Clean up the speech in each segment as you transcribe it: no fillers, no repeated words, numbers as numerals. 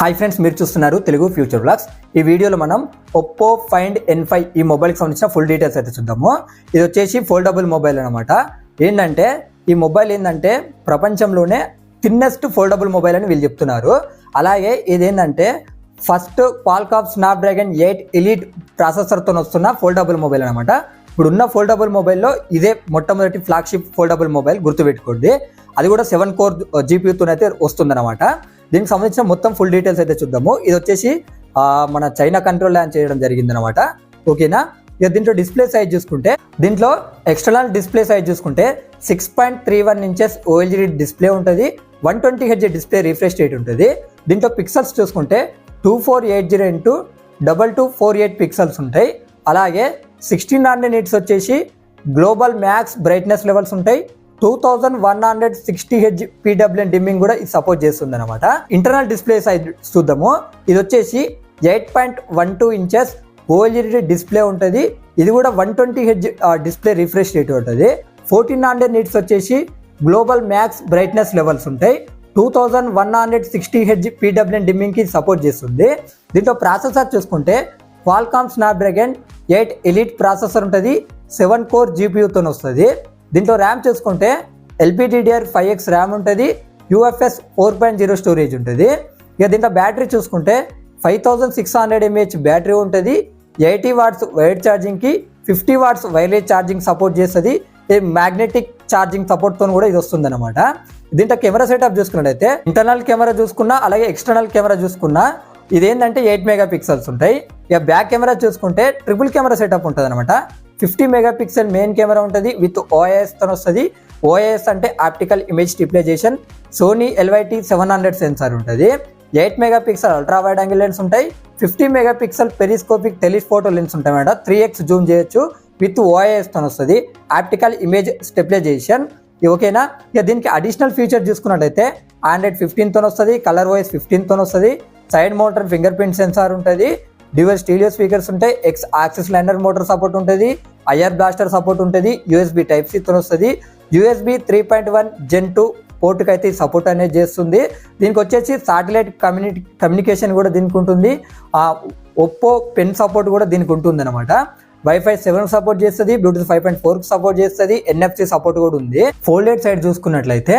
Hi friends, మీరు చూస్తున్నారు Telugu future blogs. ఈ వీడియోలో మనం ఒప్పో ఫైండ్ N5 ఈ మొబైల్కి సంబంధించిన ఫుల్ డీటెయిల్స్ అయితే చూద్దాము. ఇది వచ్చేసి ఫోల్డబుల్ మొబైల్ అనమాట. ఏంటంటే ఈ మొబైల్ ఏంటంటే ప్రపంచంలోనే థిన్నెస్ట్ ఫోల్డబుల్ మొబైల్ అని వీళ్ళు చెప్తున్నారు. అలాగే ఇదేంటంటే ఫస్ట్ క్వాల్కామ్ స్నాప్డ్రాగన్ 8 ఎలీట్ ప్రాసెసర్తో వస్తున్న ఫోల్డబుల్ మొబైల్ అనమాట. ఇప్పుడున్న ఫోల్డబుల్ మొబైల్లో ఇదే మొట్టమొదటి ఫ్లాగ్షిప్ ఫోల్డబుల్ మొబైల్, గుర్తుపెట్టుకోండి. అది కూడా 7 కోర్ GPUతో అయితే వస్తుందన్నమాట. దీనికి సంబంధించిన మొత్తం ఫుల్ డీటెయిల్స్ అయితే చూద్దాము. ఇది వచ్చేసి మన చైనా కంట్రోల్ లాంచ్ చేయడం జరిగిందనమాట. ఓకేనా. ఇక దీంట్లో డిస్ప్లే సైజ్ చూసుకుంటే, దీంట్లో ఎక్స్టర్నల్ డిస్ప్లే సైజ్ చూసుకుంటే 6.31 ఇంచెస్ OLED డిస్ప్లే ఉంటుంది. 120Hz డిస్ప్లే రిఫ్రెష్ రేట్ ఉంటుంది. దీంట్లో పిక్సెల్స్ చూసుకుంటే 2480 into 2248 పిక్సెల్స్ ఉంటాయి. అలాగే 1600 nits వచ్చేసి గ్లోబల్ మ్యాక్స్ బ్రైట్నెస్ లెవెల్స్ ఉంటాయి. 2160Hz PWM డిమ్మింగ్ కూడా ఇది సపోర్ట్ చేస్తుంది అనమాట. ఇంటర్నల్ డిస్ప్లే సైజ్ చూద్దాము. ఇది వచ్చేసి 8.12 ఇంచెస్ OLED డిస్ప్లే ఉంటుంది. ఇది కూడా 120Hz డిస్ప్లే రిఫ్రెష్ రేట్ ఉంటుంది. 1400 nits వచ్చేసి గ్లోబల్ మ్యాక్స్ బ్రైట్నెస్ లెవెల్స్ ఉంటాయి. 2160Hz PWM డిమ్మింగ్ కి సపోర్ట్ చేస్తుంది. దీంట్లో ప్రాసెసర్ చూసుకుంటే క్వాల్కామ్ స్నాప్డ్రాగన్ 8 ఎలీట్ ప్రాసెసర్ ఉంటుంది. 7 కోర్ GPUతో వస్తుంది. దీంట్లో ర్యామ్ చూసుకుంటే LPDDR5X ర్యామ్ ఉంటుంది. UFS 4.0 స్టోరేజ్ ఉంటుంది. ఇక దీంట్లో బ్యాటరీ చూసుకుంటే 5600 mAh బ్యాటరీ ఉంటుంది. 80 watts వైర్ ఛార్జింగ్కి 50 watts వైర్లెస్ ఛార్జింగ్ సపోర్ట్ చేస్తుంది. మ్యాగ్నెటిక్ ఛార్జింగ్ సపోర్ట్తో కూడా ఇది వస్తుంది అనమాట. దీంట్లో కెమెరా సెటప్ చూసుకున్నట్టయితే ఇంటర్నల్ కెమెరా చూసుకున్నా, అలాగే ఎక్స్టర్నల్ కెమెరా చూసుకున్నా ఇదేంటంటే 8 మెగాపిక్సెల్స్ ఉంటాయి. ఇక బ్యాక్ కెమెరా చూసుకుంటే ట్రిపుల్ కెమెరా సెటప్ ఉంటుంది అనమాట. 50 మెగాపిక్సెల్ మెయిన్ కెమెరా ఉంటుంది విత్ OIS తో వస్తుంది. OIS అంటే optical image stabilization. Sony LYT 700 sensor ఉంటుంది. 8 megapixel ultra wide angle lens ఉంటాయి. 50 మెగాపిక్సెల్ పెరిస్కోపిక్ టెలిఫోటో లెన్స్ ఉంటాయి మేడం. 3x జూమ్ చేయొచ్చు విత్ OIS తో వస్తుంది. Optical image stabilization. ఓకేనా. ఇక దీనికి అడిషనల్ ఫీచర్ చూసుకున్నట్టయితే Android 15 తో వస్తుంది. కలర్ OS 15 తో వస్తుంది. Side mounted finger print censor ఉంటుంది. డ్యూయల్ స్టీరియో స్పీకర్స్ ఉంటాయి. X axis liner motor support ఉంటుంది. IR బ్లాస్టర్ సపోర్ట్ ఉంటుంది. USB Type-C తో వస్తుంది. USB 3.1 Gen 2 పోర్ట్కి అయితే సపోర్ట్ అనేది చేస్తుంది. దీనికి వచ్చేసి సాటిలైట్ కమ్యూనికేషన్ కూడా దీనికి ఉంటుంది. ఒప్పో పెన్ సపోర్ట్ కూడా దీనికి ఉంటుంది అనమాట. Wi-Fi 7 సపోర్ట్ చేస్తుంది. Bluetooth 5.4 సపోర్ట్ చేస్తుంది. NFC సపోర్ట్ కూడా ఉంది. ఫోల్డెడ్ సైడ్ చూసుకున్నట్లయితే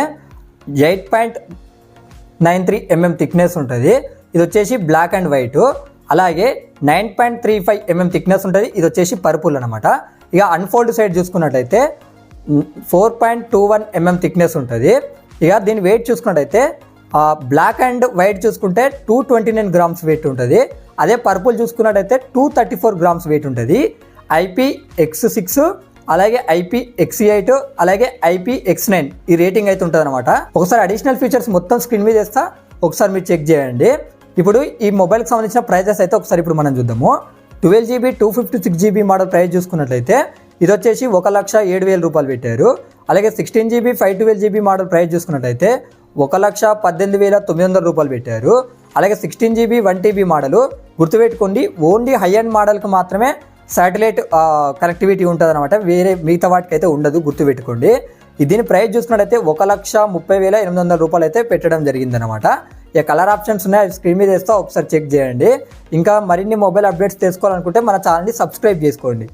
8.93 mm థిక్నెస్ ఉంటుంది. ఇది వచ్చేసి బ్లాక్ అండ్ వైట్. అలాగే 9.35 mm థిక్నెస్ ఉంటుంది. ఇది వచ్చేసి పర్పుల్ అనమాట. ఇక అన్ఫోల్డ్ సైడ్ చూసుకున్నట్టయితే 4.21 mm థిక్నెస్ ఉంటుంది. ఇక దీని వెయిట్ చూసుకున్నట్టయితే బ్లాక్ అండ్ వైట్ చూసుకుంటే 229 grams వెయిట్ ఉంటుంది. అదే పర్పుల్ చూసుకున్నట్టయితే 234 grams వెయిట్ ఉంటుంది. IPX6 అలాగే IPX8 అలాగే IPX9 ఈ రేటింగ్ అయితే ఉంటుంది అనమాట. ఒకసారి అడిషనల్ ఫీచర్స్ మొత్తం స్క్రీన్ మీద చేస్తా, ఒకసారి మీరు చెక్ చేయండి. ఇప్పుడు ఈ మొబైల్కి సంబంధించిన ప్రైజెస్ అయితే ఒకసారి ఇప్పుడు మనం చూద్దాము. 12GB 256GB మోడల్ ప్రైస్ చూసుకున్నట్లయితే ఇది వచ్చేసి 1,07,000 రూపాయలు పెట్టారు. అలాగే 16GB 512GB మోడల్ ప్రైస్ చూసుకున్నట్లయితే 1,18,900 రూపాయలు పెట్టారు. అలాగే 16GB 1TB మోడల్, గుర్తుపెట్టుకోండి ఓన్లీ హై అండ్ మోడల్కి మాత్రమే శాటిలైట్ కనెక్టివిటీ ఉంటుంది అనమాట. వేరే మిగతా వాటికి అయితే ఉండదు, గుర్తుపెట్టుకోండి. దీని ప్రైస్ చూసుకున్నట్టయితే 1,30,800 రూపాయలు అయితే పెట్టడం జరిగిందనమాట. ఇక కలర్ ఆప్షన్స్ ఉన్నాయి, స్క్రీన్ మీద వేస్తా, ఒకసారి చెక్ చేయండి. ఇంకా మరిన్ని మొబైల్ అప్డేట్స్ తెలుసుకోవాలనుకుంటే మన ఛానల్ని సబ్స్క్రైబ్ చేసుకోండి.